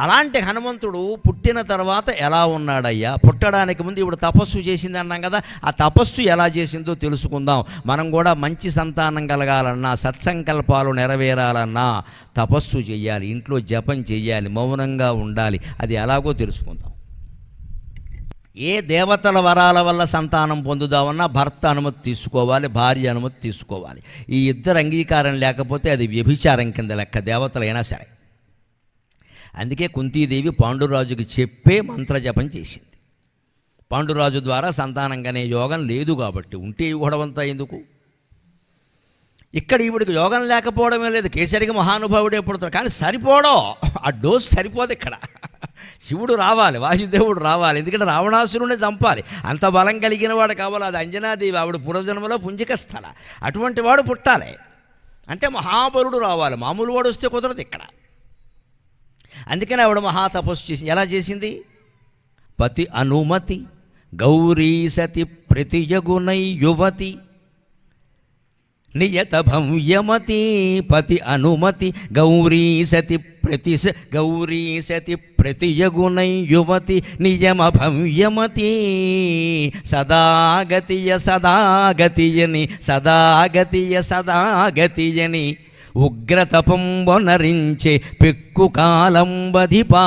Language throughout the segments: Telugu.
అలాంటి హనుమంతుడు పుట్టిన తర్వాత ఎలా ఉన్నాడయ్యా? పుట్టడానికి ముందు ఇప్పుడు తపస్సు చేసింది అన్నాం కదా, ఆ తపస్సు ఎలా చేసిందో తెలుసుకుందాం. మనం కూడా మంచి సంతానం కలగాలన్నా, సత్సంకల్పాలు నెరవేరాలన్నా తపస్సు చేయాలి, ఇంట్లో జపం చేయాలి, మౌనంగా ఉండాలి. అది ఎలాగో తెలుసుకుందాం. ఏ దేవతల వరాల వల్ల సంతానం పొందుదామన్నా భర్త అనుమతి తీసుకోవాలి, భార్య అనుమతి తీసుకోవాలి. ఈ ఇద్దరు అంగీకారం లేకపోతే అది వ్యభిచారం కింద లెక్క, దేవతలైనా సరే. అందుకే కుంతీదేవి పాండురాజుకి చెప్పే మంత్రజపం చేసింది. పాండురాజు ద్వారా సంతానం కనే యోగం లేదు కాబట్టి, ఉంటే గొడవంతా ఎందుకు? ఇక్కడ ఈవిడికి యోగం లేకపోవడమే లేదు, కేసరికి మహానుభావుడే పుడతాడు, కానీ సరిపోవడం, ఆ డోస్ సరిపోదు. ఇక్కడ శివుడు రావాలి, వాయుదేవుడు రావాలి, ఎందుకంటే రావణాసురుని చంపాలి. అంత బలం కలిగిన వాడు కావాలి. అది అంజనాదేవి, ఆవిడ పూర్వజన్మలో పుంజిక స్థల, అటువంటి వాడు పుట్టాలి. అంటే మహాబలుడు రావాలి, మామూలు వాడు వస్తే కుదరదు ఇక్కడ. అందుకని ఆవిడ మహాతపస్సు చేసింది. ఎలా చేసింది? పతి అనుమతి గౌరీ సతి ప్రతియగునై యువతి నియత భవ్యమతి. పతి అనుమతి గౌరీ సతి ప్రతియగునై యువతి నియమ భవ్యమతి. సదాగతియని ఉగ్రతపంబొనరించే పెక్కు కాలంబధిపా.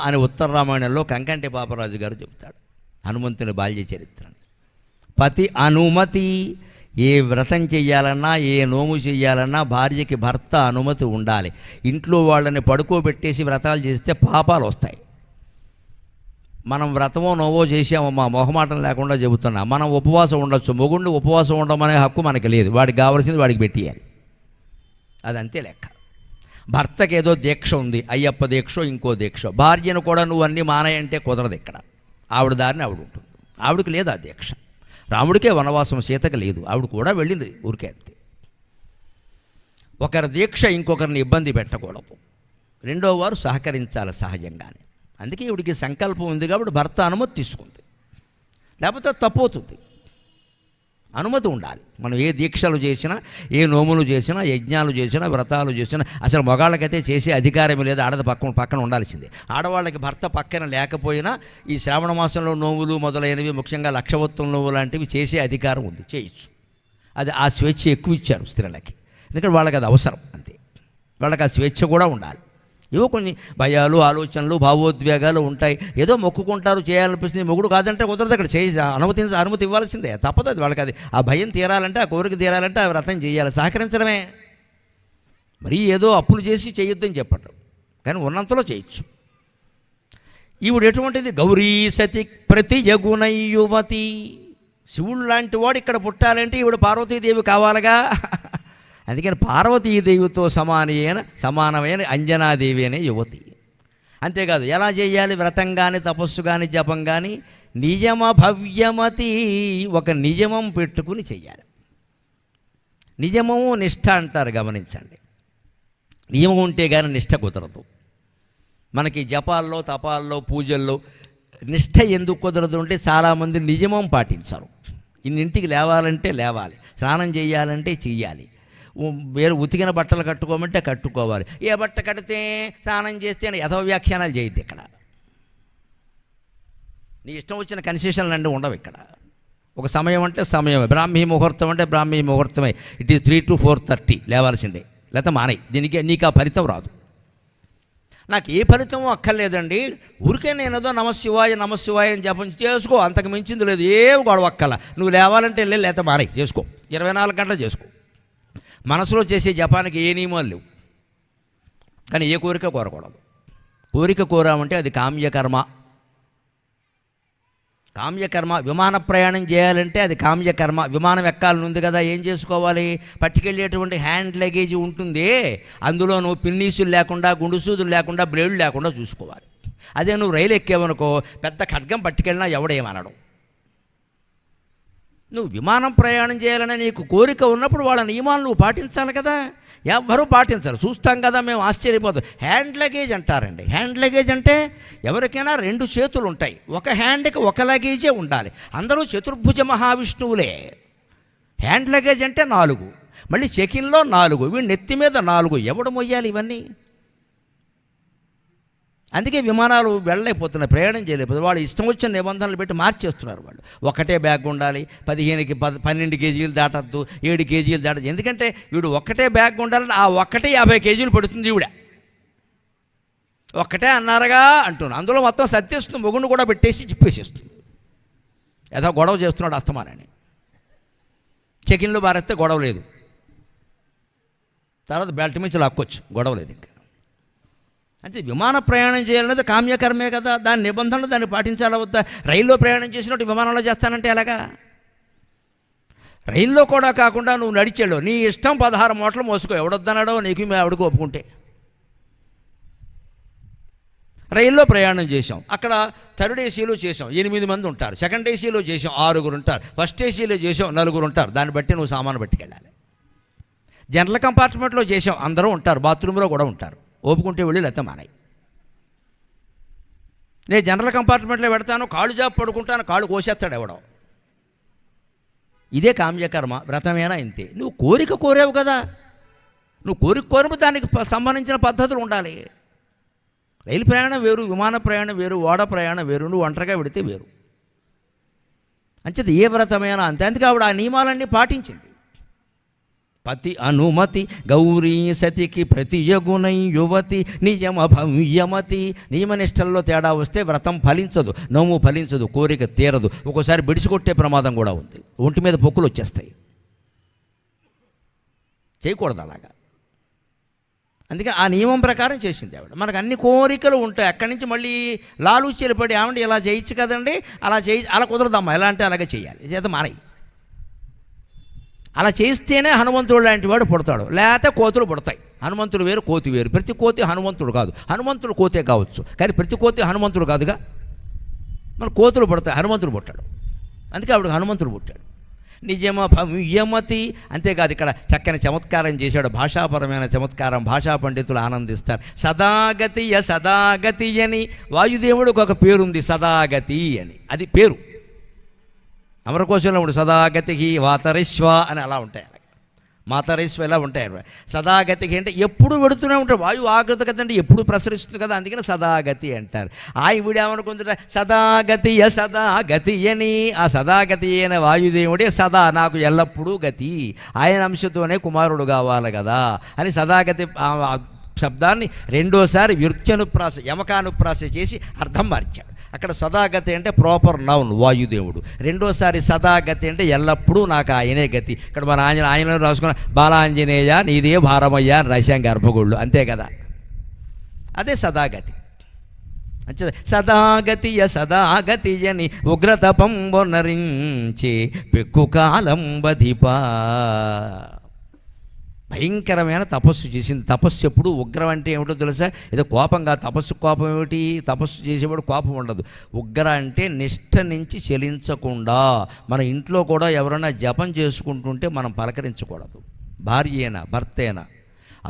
అని ఉత్తర రామాయణంలో కంకంటి పాపరాజు గారు చెబుతాడు హనుమంతుని బాల్య చరిత్రని. పతి అనుమతి, ఏ వ్రతం చెయ్యాలన్నా, ఏ నోము చెయ్యాలన్నా భార్యకి భర్త అనుమతి ఉండాలి. ఇంట్లో వాళ్ళని పడుకోబెట్టేసి వ్రతాలు చేస్తే పాపాలు వస్తాయి. మనం వ్రతమో నోవో చేసామమ్మా, మొహమాటం లేకుండా చెబుతున్నా, మనం ఉపవాసం ఉండొచ్చు. మొగుండు ఉపవాసం ఉండమనే హక్కు మనకి లేదు, వాడికి కావాల్సింది వాడికి పెట్టేయాలి. అదంతే లెక్క. భర్తకి ఏదో దీక్ష ఉంది, అయ్యప్ప దీక్ష, ఇంకో దీక్ష. భార్యను కూడా నువ్వు అన్నీ మానేయంటే కుదరదు. ఇక్కడ ఆవిడ దారిని ఆవిడ ఉంటుంది, ఆవిడకి లేదు ఆ దీక్ష. రాముడికే వనవాసం, సీతకి లేదు, ఆవిడ కూడా వెళ్ళింది ఊరికే అంతే. ఒకరి దీక్ష ఇంకొకరిని ఇబ్బంది పెట్టకూడదు, రెండో వారు సహకరించాలి సహజంగానే. అందుకే ఈవిడికి సంకల్పం ఉంది కాబట్టి భర్త అనుమతి తీసుకుంది, లేకపోతే తప్పవుతుంది. అనుమతి ఉండాలి. మనం ఏ దీక్షలు చేసినా, ఏ నోములు చేసినా, యజ్ఞాలు చేసినా, వ్రతాలు చేసినా, అసలు మగాళ్ళకైతే చేసే అధికారం లేదు, ఆడది పక్కన ఉండాల్సిందే. ఆడవాళ్ళకి భర్త పక్కన లేకపోయినా ఈ శ్రావణ మాసంలో నోములు మొదలైనవి, ముఖ్యంగా లక్షవత్వం నోము లాంటివి చేసే అధికారం ఉంది, చేయొచ్చు. అది ఆ స్వేచ్ఛ ఎక్కువ ఇచ్చారు స్త్రీలకి, ఎందుకంటే వాళ్ళకి అది అవసరం. అంతే, వాళ్ళకి ఆ స్వేచ్ఛ కూడా ఉండాలి. ఏవో కొన్ని భయాలు, ఆలోచనలు, భావోద్వేగాలు ఉంటాయి. ఏదో మొక్కుకుంటారు, చేయాలనిపిస్తుంది, మొగుడు కాదంటే కుదరదు. అక్కడ అనుమతి ఇవ్వాల్సిందే, తప్పదు. అది వాళ్ళకి, అది ఆ భయం తీరాలంటే, ఆ కోరిక తీరాలంటే ఆ వ్రతం చేయాలి, సహకరించడమే. మరీ ఏదో అప్పులు చేసి చేయొద్దని చెప్పటం, కానీ ఉన్నంతలో చేయొచ్చు. ఈవిడ ఎటువంటిది? గౌరీ సతి ప్రతియగునై యువతి. శివుడు లాంటి వాడు ఇక్కడ పుట్టాలంటే ఈవిడ పార్వతీదేవి కావాలగా. అందుకని పార్వతీదేవితో సమానమైన అంజనాదేవి అనే యువతి. అంతేకాదు, ఎలా చేయాలి వ్రతం కానీ, తపస్సు కానీ, జపం కానీ? నియమ భవ్యమతి, ఒక నియమం పెట్టుకుని చెయ్యాలి. నియమము నిష్ఠ అంటారు, గమనించండి. నియమం ఉంటే కానీ నిష్ఠ కుదరదు. మనకి జపాల్లో, తపాల్లో, పూజల్లో నిష్ఠ ఎందుకు కుదరదు అంటే చాలామంది నియమం పాటించరు. ఇన్నింటికి లేవాలంటే లేవాలి, స్నానం చేయాలంటే చెయ్యాలి, వేరు ఉతికిన బట్టలు కట్టుకోమంటే కట్టుకోవాలి. ఏ బట్ట కడితే స్నానం చేస్తే యథవ వ్యాఖ్యానాలు చేయద్దు. ఇక్కడ నీ ఇష్టం వచ్చిన కన్సెషన్లు అంటే ఉండవు. ఇక్కడ ఒక సమయం అంటే సమయమే, బ్రాహ్మీ ముహూర్తం అంటే బ్రాహ్మీ ముహూర్తమే. ఇట్ ఈస్ 3 to 4:30 లేవాల్సిందే, లేకపోతే మానేయి. దీనికి నీకు ఆ ఫలితం రాదు. నాకు ఏ ఫలితమో అక్కర్లేదండి, ఊరికే నేనేదో నమశివాయ అని జపం చేసుకో, అంతకు మించింది లేదు, ఏం గొడవ అక్కల. నువ్వు లేవాలంటే వెళ్ళి, లేకపోతే మానేయి, చేసుకో, 24 గంటలు చేసుకో. మనసులో చేసే జపానికి ఏ నియమాలు లేవు, కానీ ఏ కోరిక కోరకూడదు. కోరిక కోరామంటే అది కామ్యకర్మ. విమాన ప్రయాణం చేయాలంటే అది కామ్యకర్మ. విమానం ఎక్కాలని ఉంది కదా, ఏం చేసుకోవాలి? పట్టుకెళ్ళేటువంటి హ్యాండ్ లగేజ్ ఉంటుంది, అందులో నువ్వు పిన్నీసులు లేకుండా, గుండుసూదులు లేకుండా, బ్లేడ్లు లేకుండా చూసుకోవాలి. అదే నువ్వు రైలు ఎక్కేవనుకో, పెద్ద ఖడ్గం పట్టుకెళ్ళినా ఎవడేమనడు. నువ్వు విమానం ప్రయాణం చేయాలని నీకు కోరిక ఉన్నప్పుడు వాళ్ళ నియమాలు నువ్వు పాటించాలి కదా. ఎవరు పాటించాలి, చూస్తాం కదా, మేము ఆశ్చర్యపోతాం. హ్యాండ్ లగేజ్ అంటారండి. హ్యాండ్ లగేజ్ అంటే ఎవరికైనా 2 చేతులు ఉంటాయి, ఒక హ్యాండ్కి ఒక లగేజే ఉండాలి. అందరూ చతుర్భుజ మహావిష్ణువులే. హ్యాండ్ లగేజ్ అంటే 4, మళ్ళీ చెకిన్లో 4, వీడు నెత్తి మీద 4. ఎవడు మొయ్యాలి ఇవన్నీ? అందుకే విమానాలు వెళ్ళలేకపోతున్నాయి, ప్రయాణం చేయలేకపోతే వాళ్ళు ఇష్టం వచ్చిన నిబంధనలు పెట్టి మార్చేస్తున్నారు. వాళ్ళు ఒకటే బ్యాగ్ ఉండాలి, 12 కేజీలు దాటద్దు, 7 కేజీలు దాటద్దు. ఎందుకంటే వీడు ఒక్కటే బ్యాగ్ ఉండాలంటే ఆ ఒక్కటే 50 కేజీలు పడుతుంది. ఈవిడ ఒక్కటే అన్నారుగా అంటున్నాను. అందులో మొత్తం సత్యేస్తుంది, మొగుండు కూడా పెట్టేసి చిప్పేసేస్తుంది. ఏదో గొడవ చేస్తున్నాడు అస్తమానని. చెకిన్లో బారేస్తే గొడవ లేదు, తర్వాత బెల్ట్ మించి లాక్కొచ్చు, గొడవ లేదు ఇంకా. అంటే విమాన ప్రయాణం చేయాలనేది కామ్యకర్మే కదా, దాని నిబంధనలు దాన్ని పాటించాలా వద్దా? రైల్లో ప్రయాణం చేసినట్టు విమానంలో చేస్తానంటే ఎలాగా? రైల్లో కూడా కాకుండా నువ్వు నడిచాడు, నీ ఇష్టం 16 మూటలు మోసుకో, ఎవడొద్దన్నాడో నీకు మీ ఆవిడకు ఒప్పుకుంటే. రైల్లో ప్రయాణం చేసాం, అక్కడ థర్డ్ ఏసీలో చేసాం 8 మంది ఉంటారు, సెకండ్ ఏసీలో చేసాం 6 ఉంటారు, ఫస్ట్ ఏసీలో చేసాం 4 ఉంటారు. దాన్ని బట్టి నువ్వు సామాను పట్టుకెళ్ళాలి. జనరల్ కంపార్ట్మెంట్లో చేసాం, అందరూ ఉంటారు, బాత్రూంలో కూడా ఉంటారు, ఓపుకుంటే వెళ్ళి లేకపోతే మానాయి. నేను జనరల్ కంపార్ట్మెంట్లో పెడతాను, కాళ్ళు జాబ్ పడుకుంటాను, కాళ్ళు కోసేస్తాడు ఎవడో. ఇదే కామ్యకర్మ. వ్రతమేనా ఇంతే. నువ్వు కోరిక కోరావు కదా, నువ్వు కోరిక కోరము, దానికి సంబంధించిన పద్ధతులు ఉండాలి. రైలు ప్రయాణం వేరు, విమాన ప్రయాణం వేరు, ఓడ ప్రయాణం వేరు, నువ్వు ఒంటరిగా పెడితే వేరు. అంచేది ఏ వ్రతమైనా అంతే. అందుకే ఆవిడ ఆ నియమాలన్నీ పాటించింది. పతి అనుమతి గౌరీ సతికి ప్రతియగునై యువతి నియమ భవ్యమతి. నియమనిష్టల్లో తేడా వస్తే వ్రతం ఫలించదు, నోము ఫలించదు, కోరిక తీరదు, ఒక్కోసారి బిడిసికొట్టే ప్రమాదం కూడా ఉంది, ఒంటి మీద పొక్కులు వచ్చేస్తాయి. చేయకూడదు అలాగా. అందుకే ఆ నియమం ప్రకారం చేసింది ఆవిడ. మనకు అన్ని కోరికలు ఉంటాయి, అక్కడి నుంచి మళ్ళీ లాలూచీలు పడి ఏమంటే ఇలా చేయొచ్చు కదండి, అలా కుదరదమ్మా, ఎలా అంటే అలాగే చేయాలి, చేత మానయి. అలా చేస్తేనే హనుమంతుడు లాంటి వాడు పుడతాడు, లేకపోతే కోతులు పుడతాయి. హనుమంతుడు వేరు, కోతి వేరు. ప్రతి కోతి హనుమంతుడు కాదు, హనుమంతుడు కోతే కావచ్చు, కానీ ప్రతి కోతి హనుమంతుడు కాదుగా. మన కోతులు పుడతాయి, హనుమంతుడు పుట్టాడు. అందుకే ఆవిడ హనుమంతుడు పుట్టాడు. నిజమ భవ్యమతి. అంతేకాదు, ఇక్కడ చక్కని చమత్కారం చేశాడు, భాషాపరమైన చమత్కారం, భాషా పండితులు ఆనందిస్తారు. సదాగతియ సదాగతి అని వాయుదేవుడికి ఒక పేరుంది, సదాగతి అని. అది పేరు. అమరకోశంలో ఉండు సదాగతికి వాతరిశ్వ అని అలా ఉంటాయి, అలాగే మాతరిశ్వ ఇలా ఉంటాయి. సదాగతికి అంటే ఎప్పుడు వెడుతూనే ఉంటాడు, వాయువు ఆగతి కదండి, ఎప్పుడు ప్రసరిస్తుంది కదా, అందుకని సదాగతి అంటారు. వీడేమనుకుంటున్నా సదాగతియ సదాగతి అని. ఆ సదాగతి అయిన వాయుదేవుడే సదా, నాకు ఎల్లప్పుడూ గతి, ఆయన అంశతోనే కుమారుడు కావాలి కదా అని సదాగతి శబ్దాన్ని రెండోసారి వ్యుత్యనుప్రాస యమకానుప్రాస చేసి అర్థం మార్చాడు. అక్కడ సదాగతి అంటే ప్రాపర్ నౌన్ వాయుదేవుడు, రెండోసారి సదాగతి అంటే ఎల్లప్పుడూ నాకు ఆయనే గతి. ఇక్కడ మన ఆయన రాసుకున్న బాలాంజనేయ నీదే భారమయ్యా అని రాశాం గర్భగుళ్ళు, అంతే కదా, అదే సదాగతి. అంటే సదాగతియ సదాగతి అని ఉగ్రతపంబొనరించి పెక్కు కాలంబధిపా. భయంకరమైన తపస్సు చేసింది. తపస్సు ఎప్పుడు ఉగ్రం అంటే ఏమిటో తెలుసా? ఏదో కోపంగా, తపస్సు కోపం ఏమిటి? తపస్సు చేసేవాడు కోపం ఉండదు. ఉగ్ర అంటే నిష్ఠ నుంచి చెలించకుండా. మన ఇంట్లో కూడా ఎవరైనా జపం చేసుకుంటుంటే మనం పలకరించకూడదు. భార్య అయినా భర్త అయినా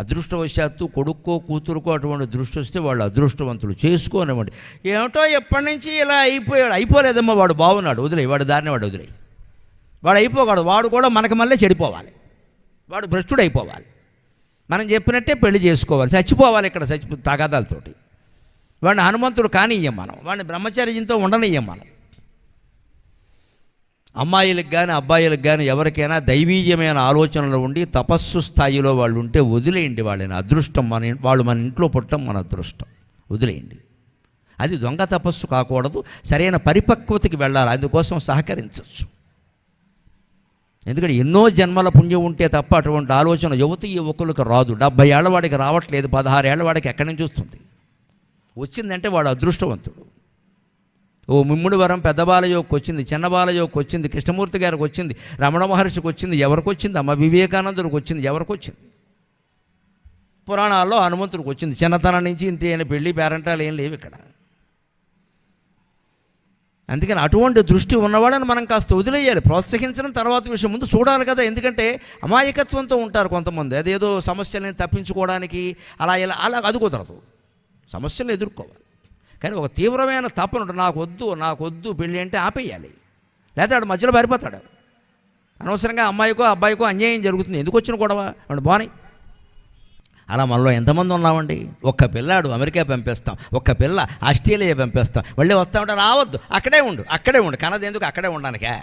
అదృష్టవశాత్తు కొడుక్కో కూతురుకో అటువంటి దృష్టి వస్తే వాళ్ళు అదృష్టవంతులు, చేసుకోనివ్వండి. ఏమిటో ఎప్పటి నుంచి ఇలా అయిపోయాడు, అయిపోలేదమ్మా వాడు బాగున్నాడు, వదిలే, వాడు దారిని వాడు వదిలే, వాడు అయిపోకూడదు, వాడు కూడా మనకి మళ్ళీ చెడిపోవాలి, వాడు భ్రష్టుడు అయిపోవాలి. మనం చెప్పినట్టే పెళ్లి చేసుకోవాలి, చచ్చిపోవాలి ఇక్కడ తగాదాలతోటి. వాడిని హనుమంతుడు కానియ్యం మనం, వాడిని బ్రహ్మచర్యంతో ఉండనియ్యం మనం. అమ్మాయిలకు కానీ అబ్బాయిలకు కానీ ఎవరికైనా దైవీయమైన ఆలోచనలు ఉండి తపస్సు స్థాయిలో వాళ్ళు ఉంటే వదిలేయండి వాళ్ళని. అదృష్టం వాళ్ళు మన ఇంట్లో పుట్టడం మన అదృష్టం, వదిలేయండి. అది దొంగ తపస్సు కాకూడదు, సరైన పరిపక్వతకి వెళ్ళాలి, అందుకోసం సహకరించవచ్చు. ఎందుకంటే ఎన్నో జన్మల పుణ్యం ఉంటే తప్ప అటువంటి ఆలోచన యువకులకు రాదు. 70 ఏళ్ల వాడికి రావట్లేదు, 16 ఏళ్ల వాడికి ఎక్కడి నుంచి వస్తుంది? వచ్చిందంటే వాడు అదృష్టవంతుడు. ఓ మిమ్ముడి వరం పెద్ద బాలయోకి వచ్చింది, చిన్న బాలయోకి వచ్చింది, కృష్ణమూర్తి గారికి వచ్చింది, రమణ మహర్షికి వచ్చింది, ఎవరికి వచ్చింది? అమ్మ వివేకానందుడికి వచ్చింది, ఎవరికి వచ్చింది? పురాణాల్లో హనుమంతుడికి వచ్చింది. చిన్నతనం నుంచి ఇంతే అయిన పెళ్ళి పేరంటాలు ఏం లేవు ఇక్కడ. అందుకని అటువంటి దృష్టి ఉన్నవాళ్ళని మనం కాస్త వదిలేయాలి, ప్రోత్సహించడం తర్వాత విషయం, ముందు చూడాలి కదా. ఎందుకంటే అమాయకత్వంతో ఉంటారు కొంతమంది, అదేదో సమస్యలను తప్పించుకోవడానికి అలా ఇలా అలా అది కుదరదు, సమస్యలు ఎదుర్కోవాలి. కానీ ఒక తీవ్రమైన తపన, నాకు వద్దు పెళ్ళి అంటే ఆపేయాలి, లేకపోతే వాడు మధ్యలో పారిపోతాడు. అనవసరంగా అమ్మాయికో అబ్బాయికో అన్యాయం జరుగుతుంది. ఎందుకు వచ్చిన గొడవ వాడు బాని. అలా మనలో ఎంతమంది ఉన్నామండి? ఒక్క పిల్లాడు అమెరికా పంపిస్తాం, ఒక్క పిల్ల ఆస్ట్రేలియా పంపిస్తాం, మళ్ళీ వస్తామంటే రావద్దు, అక్కడే ఉండు కన్నది ఎందుకు అక్కడే ఉండడానికే.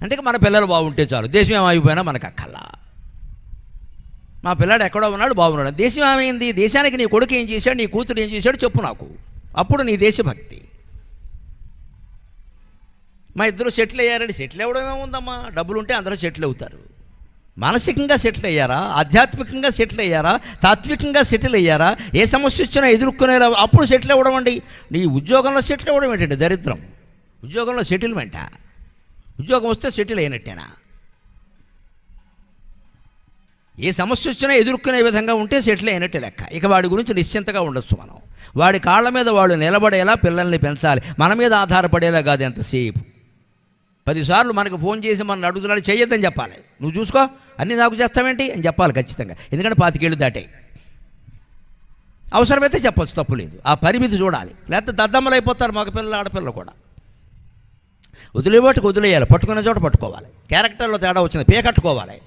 అంటే మన పిల్లలు బాగుంటే చాలు, దేశం ఏమైపోయినా మనకు అక్కల్లా. మా పిల్లాడు ఎక్కడో ఉన్నాడు బాగున్నాడు, దేశం ఏమైంది? దేశానికి నీ కొడుకు ఏం చేశాడు, నీ కూతురు ఏం చేశాడు చెప్పు నాకు, అప్పుడు నీ దేశభక్తి. మా ఇద్దరు సెటిల్ అయ్యారండి. సెటిల్ అవ్వడం ఏముందమ్మా, డబ్బులు ఉంటే అందరూ సెటిల్ అవుతారు. మానసికంగా సెటిల్ అయ్యారా, ఆధ్యాత్మికంగా సెటిల్ అయ్యారా, తాత్వికంగా సెటిల్ అయ్యారా, ఏ సమస్య వచ్చినా ఎదుర్కొనేలా అప్పుడు సెటిల్ అవ్వడం అండి. నీ ఉద్యోగంలో సెటిల్ అవ్వడం ఏంటండి దరిద్రం? ఉద్యోగంలో సెటిల్మెంటా? ఉద్యోగం వస్తే సెటిల్ అయినట్టేనా? ఏ సమస్య వచ్చినా ఎదుర్కొనే విధంగా ఉంటే సెటిల్ అయినట్టే లెక్క. ఇక వాడి గురించి నిశ్చింతగా ఉండొచ్చు మనం. వాడి కాళ్ళ మీద వాడు నిలబడేలా పిల్లల్ని పెంచాలి, మన మీద ఆధారపడేలా కాదు. ఎంతసేపు 10 సార్లు మనకు ఫోన్ చేసి మనం అడుగుతున్నాడు, చెయ్యొద్దని చెప్పాలి. నువ్వు చూసుకో, అన్నీ నాకు చేస్తావేంటి అని చెప్పాలి ఖచ్చితంగా. ఎందుకంటే 25 ఏళ్ళు దాటాయి. అవసరమైతే చెప్పొచ్చు, తప్పు లేదు. ఆ పరిమితి చూడాలి, లేకపోతే దద్దమ్మలు అయిపోతారు మగపిల్లలు ఆడపిల్లలు కూడా. వదిలేవాటికి వదిలేయాలి, పట్టుకునే చోట పట్టుకోవాలి. క్యారెక్టర్లో తేడా వచ్చింది కట్టుకోవాలి.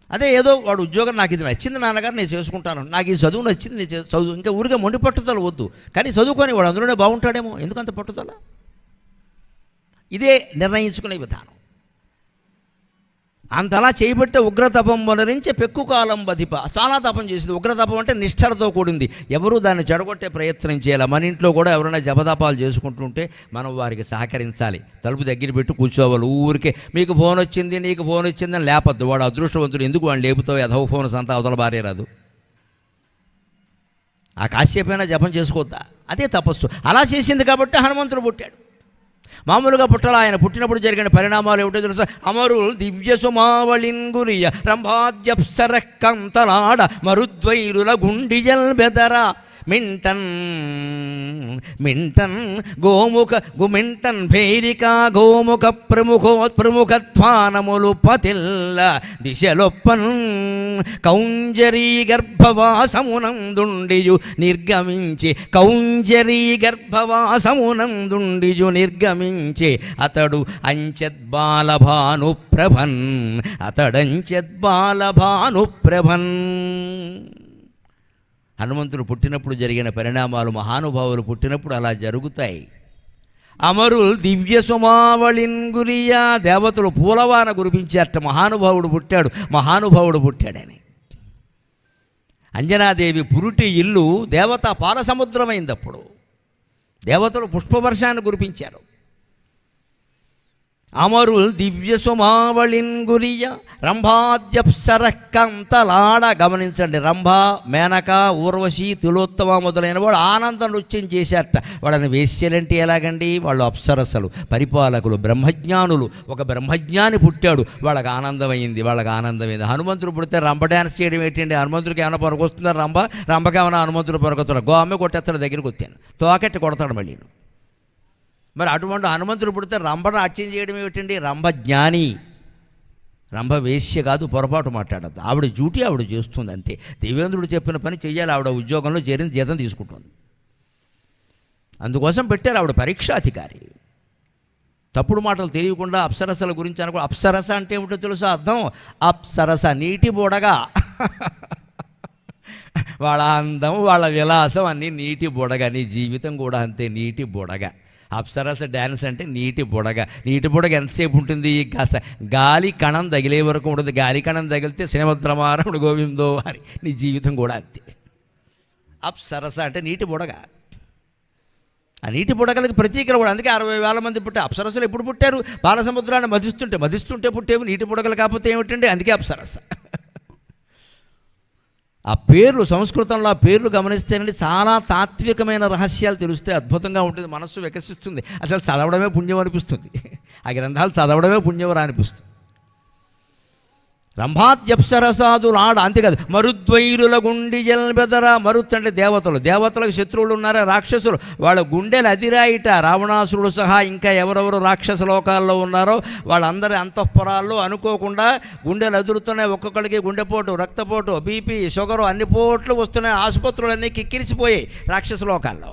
అదే ఏదో వాడు ఉద్యోగం నాకు ఇది నచ్చింది నాన్నగారు నేను చేసుకుంటాను, నాకు ఈ చదువు నచ్చింది నేను చదువు, ఇంకా ఊరిగా మొండి పట్టుదల వద్దు. కానీ చదువుకొని వాడు అందులోనే బాగుంటాడేమో, ఎందుకంత పట్టుదల? ఇదే నిర్ణయించుకునే విధానం. అంతలా చేయబట్టే ఉగ్రతపం వనరించే పెక్కు కాలం బతిప. చాలా తపం చేసింది. ఉగ్రతపం అంటే నిష్ఠలతో కూడింది. ఎవరూ దాన్ని చెడగొట్టే ప్రయత్నం చేయాలి. మన ఇంట్లో కూడా ఎవరైనా జపతపాలు చేసుకుంటుంటే మనం వారికి సహకరించాలి. తలుపు దగ్గర పెట్టి కూర్చోవాలి. ఊరికే మీకు ఫోన్ వచ్చింది నీకు ఫోన్ వచ్చిందని లేపద్దు. వాడు అదృష్టవంతుడు, ఎందుకు వాడు లేపుతావు? ఎదవ ఫోన్ సంతా అవతల భార్య రాదు. ఆ కాసేపైనా జపం చేసుకోవద్దా? అదే తపస్సు. అలా చేసింది కాబట్టి హనుమంతుడు పుట్టాడు. మామూలుగా పుట్టాల. ఆయన పుట్టినప్పుడు జరిగిన పరిణామాలు ఏమిటో తెలుసా? అమరుల్ దివ్య సుమావళింగురియ రంభాద్యప్సర కంతలాడ మరుద్వైరుల గుండిజల్ బెదరా మింటన్ గోముఖ గుమింటన్ భైరికా గోముఖ ప్రముఖత్వానములు పతిల్ల దిశలొప్పన్ కౌంజరీ గర్భవాసమునందుండియు నిర్గమించి అతడు అతడంచెద్బాలభానుప్రభన్. హనుమంతుడు పుట్టినప్పుడు జరిగిన పరిణామాలు మహానుభావులు పుట్టినప్పుడు అలా జరుగుతాయి. అమరుల్ దివ్య సుమావళింగురియా, దేవతలు పూలవాన కురిపించారట. మహానుభావుడు పుట్టాడని. అంజనాదేవి పురుటి ఇల్లు దేవతా పాల సముద్రమైందప్పుడు. దేవతలు పుష్పవర్షాన్ని కురిపించారు. అమరుల్ దివ్య సుమావళింగురియ రంభాద్యప్సర కంతలాడ. గమనించండి, రంభ, మేనక, ఊర్వశి, తిలోత్తమ మొదలైన వాడు ఆనంద నృత్యం చేశారట. వాళ్ళని వేశ్యలంటే ఎలాగండి? వాళ్ళు అప్సరసలు, పరిపాలకులు, బ్రహ్మజ్ఞానులు. ఒక బ్రహ్మజ్ఞాని పుట్టాడు, వాళ్ళకి ఆనందమైంది. హనుమంతుడు పుడితే రంభ డ్యాన్స్ చేయడం ఏంటండి? హనుమంతుడికి ఏమైనా పనికొస్తుందా? రంభకి ఏమైనా హనుమంతుడు పనికొస్తాడు? గోమె కొట్టేస్తాడు, దగ్గరికి వచ్చాను తోకెట్టి కొడతాడు మళ్ళీ. మరి అటువంటి హనుమంతుడు పుడితే రంభను అర్చన చేయడం ఏమిటండి? రంభ జ్ఞాని, రంభ వేశ్య కాదు. పొరపాటు మాట్లాడద్దు. ఆవిడ డ్యూటీ ఆవిడ చేస్తుంది అంతే. దేవేంద్రుడు చెప్పిన పని చెయ్యాలి. ఆవిడ ఉద్యోగంలో చేరిన జీతం తీసుకుంటుంది. అందుకోసం పెట్టారు. ఆవిడ పరీక్షాధికారి. తప్పుడు మాటలు తెలియకుండా అప్సరసల గురించి అనుకో. అప్సరస అంటే ఏమిటో తెలుసా అర్థం? అప్సరస, నీటి బుడగా. వాళ్ళ అందం, వాళ్ళ విలాసం అన్నీ నీటి బుడగ. నీ జీవితం కూడా అంతే, నీటి బుడగ. అప్సరస డ్యాన్స్ అంటే నీటి బుడగ. నీటి బుడగ ఎంతసేపు ఉంటుంది? గాలి కణం తగిలే వరకు ఉంటుంది. గాలి కణం తగిలితే శ్రీమద్రమారముడు గోవిందో వారి. నీ జీవితం కూడా అంతే. అప్సరస అంటే నీటి బుడగ. ఆ నీటి బుడగలకి ప్రతీకలు కూడా. అందుకే 60,000 మంది పుట్టారు. అప్సరసలు ఎప్పుడు పుట్టారు? బాలసముద్రాన్ని మదిస్తుంటే పుట్టేవి. నీటి బుడగలు కాకపోతే ఏమిటండి? అందుకే అప్సరస. ఆ పేర్లు, సంస్కృతంలో ఆ పేర్లు గమనిస్తేనండి చాలా తాత్వికమైన రహస్యాలు తెలుస్తే అద్భుతంగా ఉంటుంది. మనస్సు వికసిస్తుంది. అసలు చదవడమే పుణ్యం అనిపిస్తుంది. ఆ గ్రంథాలు చదవడమే పుణ్యవరా అనిపిస్తుంది. రంభాద్యప్సరసాదులాడ. అంతేకాదు, మరుద్వైరుల గుండిజల్ బెదరా. మరుత్ అంటే దేవతలకు శత్రువులు ఉన్నారా? రాక్షసులు. వాళ్ళ గుండెలు అదిరాయిట. రావణాసురుడు సహా ఇంకా ఎవరెవరు రాక్షస లోకాల్లో ఉన్నారో వాళ్ళందరి అంతఃపురాల్లో అనుకోకుండా గుండెలు అదురుతున్నాయి. ఒక్కొక్కడికి గుండెపోటు, రక్తపోటు, బీపీ, షుగరు, అన్ని పోట్లు వస్తున్నాయి. ఆసుపత్రులన్నీ కిక్కిరిసిపోయాయి రాక్షస లోకాల్లో.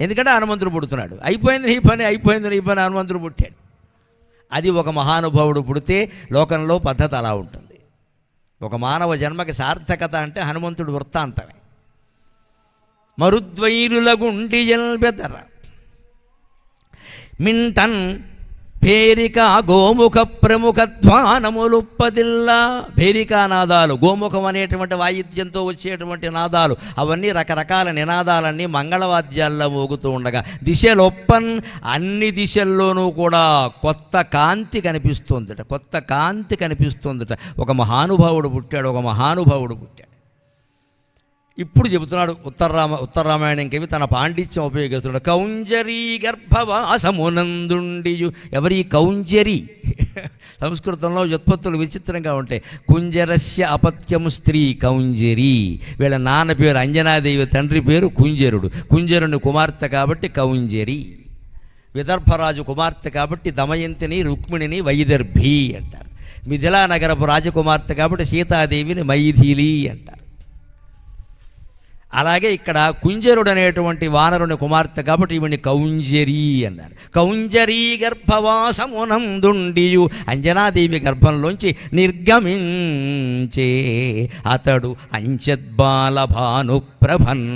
ఎందుకంటే హనుమంతుడు పుడుతున్నాడు. అయిపోయింది నీ పని, అయిపోయింది నీ పని, హనుమంతుడు పుట్టాడు. అది ఒక మహానుభావుడు పుడితే లోకంలో పద్ధతి అలా ఉంటుంది. ఒక మానవ జన్మకి సార్థకత అంటే హనుమంతుడు వృత్తాంతమే. మరుద్వైరుల గుండి ఎల్బెదర మింటన్ భేరిక గోముఖ ప్రముఖ ధ్వానములుప్పదిల్లా. భేరికా నాదాలు, గోముఖం అనేటువంటి వాయిద్యంతో వచ్చేటువంటి నాదాలు, అవన్నీ రకరకాల నినాదాలన్నీ మంగళవాద్యాల్లో మోగుతూ ఉండగా దిశలొప్పన్, అన్ని దిశల్లోనూ కూడా కొత్త కాంతి కనిపిస్తుందట, కొత్త కాంతి కనిపిస్తుందట. ఒక మహానుభావుడు పుట్టాడు, ఒక మహానుభావుడు పుట్టాడు. ఇప్పుడు చెబుతున్నాడు ఉత్తర రామాయణం కవి తన పాండిత్యం ఉపయోగిస్తున్నాడు. కౌంజరీ గర్భవాసమునందుండియు. ఎవరి కౌంజరి? సంస్కృతంలో వ్యుత్పత్తులు విచిత్రంగా ఉంటాయి. కుంజరస్య అపత్యం స్త్రీ కౌంజరి. వీళ్ళ నాన్న పేరు అంజనాదేవి, తండ్రి పేరు కుంజరుడు. కుంజరుని కుమార్తె కాబట్టి కౌంజరి. విదర్భరాజు కుమార్తె కాబట్టి దమయంతిని రుక్మిణిని వైదర్భి అంటారు. మిథిలా నగరపు రాజకుమార్తె కాబట్టి సీతాదేవిని మైథిలి అంటారు. అలాగే ఇక్కడ కుంజరుడు అనేటువంటి వానరుని కుమార్తె కాబట్టి ఈవిని కౌంజరి అన్నారు. కౌంజరీ గర్భవాసమునందుండియు. అంజనాదేవి గర్భంలోంచి నిర్గమించే అతడు అంచద్బాలభానుప్రభన్.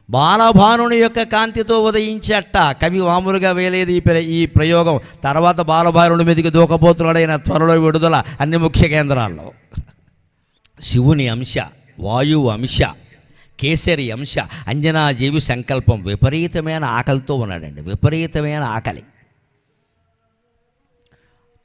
బాలభానుని యొక్క కాంతితో ఉదయించట. కవి మామూలుగా వేయలేదు ఈ ప్రయోగం. తర్వాత బాలభానుడి మీదకి దూకపోతున్నాడైన త్వరలో విడుదల అన్ని ముఖ్య కేంద్రాల్లో. శివుని అంశ, వాయువు అంశ, కేసరి అంశ, అంజనాదేవి సంకల్పం. విపరీతమైన ఆకలితో ఉన్నాడండి, విపరీతమైన ఆకలి.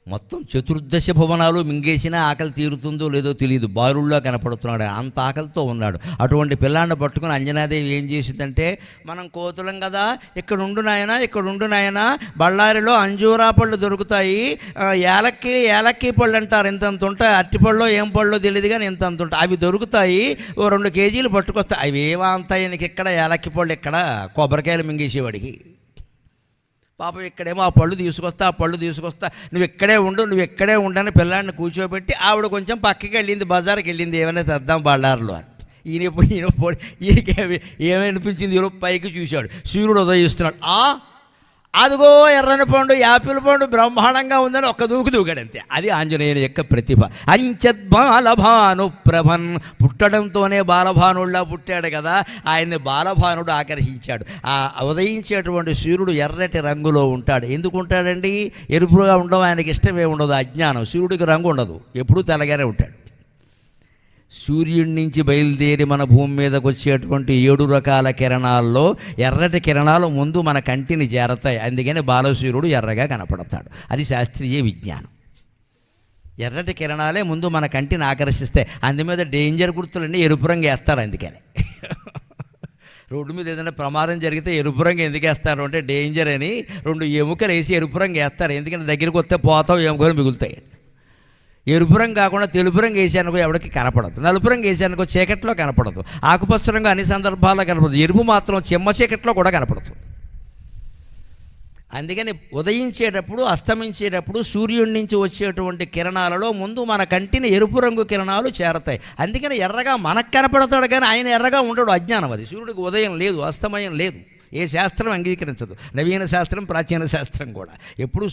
మొత్తం చతుర్దశ భువనాలు మింగేసినా ఆకలి తీరుతుందో లేదో తెలియదు, బారుల్లో కనపడుతున్నాడు, అంత ఆకలితో ఉన్నాడు. అటువంటి పిల్లాన్ని పట్టుకుని అంజనాదేవి ఏం చేసిందంటే, మనం కోతులం కదా, ఇక్కడ ఉండు నాయనా, ఇక్కడ ఉండు నాయనా, బళ్ళారిలో అంజూరా పళ్ళు దొరుకుతాయి, ఏలక్కి పళ్ళు అంటారు, ఇంతంత ఉంటాయి, అట్టిపళ్ళో ఏం పళ్ళో తెలియదు కానీ ఇంతంత ఉంటాయి, అవి దొరుకుతాయి, ఓ 2 కేజీలు పట్టుకొస్తాయి. అవి ఏమంతాయి నీకు ఇక్కడ, ఏలక్కి పళ్ళు ఇక్కడ, కొబ్బరికాయలు మింగేసేవాడికి. పాపం ఇక్కడేమో ఆ పళ్ళు తీసుకొస్తా, నువ్వు ఇక్కడే ఉండని పిల్లాడిని కూర్చోబెట్టి ఆవిడ కొంచెం పక్కకి వెళ్ళింది, బజార్కి వెళ్ళింది, ఏమైనా తెద్దాం బళ్ళారులో అని. ఈయనకి ఏమనిపించింది, పైకి చూశాడు, సూర్యుడు ఉదయిస్తున్నాడు. అదిగో ఎర్రని పండు, యాపిల్ పండు బ్రహ్మాండంగా ఉందని ఒక్క దూకాడు అంతే. అది ఆంజనేయుని యొక్క ప్రతిభ. అంచద్బాలభానుప్రభన్. పుట్టడంతోనే బాలభానుడిలా పుట్టాడు కదా, ఆయన్ని బాలభానుడు ఆకర్షించాడు. ఆ ఉదయించేటువంటి సూర్యుడు ఎర్రటి రంగులో ఉంటాడు. ఎందుకు ఉంటాడండి? ఎరుపుగా ఉండడం ఆయనకి ఇష్టమే ఉండదు, అజ్ఞానం. సూర్యుడికి రంగు ఉండదు, ఎప్పుడూ తెల్లగానే ఉంటాడు. సూర్యుడి నుంచి బయలుదేరి మన భూమి మీదకి వచ్చేటువంటి 7 రకాల కిరణాల్లో ఎర్రటి కిరణాలు ముందు మన కంటిని చేరతాయి. అందుకని బాలసూర్యుడు ఎర్రగా కనపడతాడు. అది శాస్త్రీయ విజ్ఞానం. ఎర్రటి కిరణాలే ముందు మన కంటిని ఆకర్షిస్తాయి. అందుమీద డేంజర్ గుర్తులన్నీ ఎరుపు రంగు వేస్తారు. అందుకని రోడ్డు మీద ఏదైనా ప్రమాదం జరిగితే ఎరుపు రంగు ఎందుకు వేస్తారు అంటే, డేంజర్ అని 2 ఎముకలు వేసి ఎరుపు రంగు వేస్తారు. ఎందుకంటే దగ్గరికి వస్తే పోతావు, ఎముకలు మిగులుతాయి. ఎరుపు రంగు కాకుండా తెలుపు రంగు వేసానుకో ఎవరికి కనపడదు, నలుపు రంగు వేసానుకో చీకట్లో కనపడదు, ఆకుపచ్చ రంగు అన్ని సందర్భాల్లో కనపడదు, ఎరుపు మాత్రం చెమ్మ చీకట్లో కూడా కనపడుతుంది. అందుకని ఉదయించేటప్పుడు, అస్తమించేటప్పుడు సూర్యుడి నుంచి వచ్చేటువంటి కిరణాలలో ముందు మన కంటిని ఎరుపు రంగు కిరణాలు చేరతాయి. అందుకని ఎర్రగా మనకు కనపడతాడు కానీ ఆయన ఎర్రగా ఉండడు, అజ్ఞానం అది. సూర్యుడికి ఉదయం లేదు, అస్తమయం లేదు. ఏ శాస్త్రం అంగీకరించదు, నవీన శాస్త్రం, ప్రాచీన శాస్త్రం కూడా. ఎప్పుడు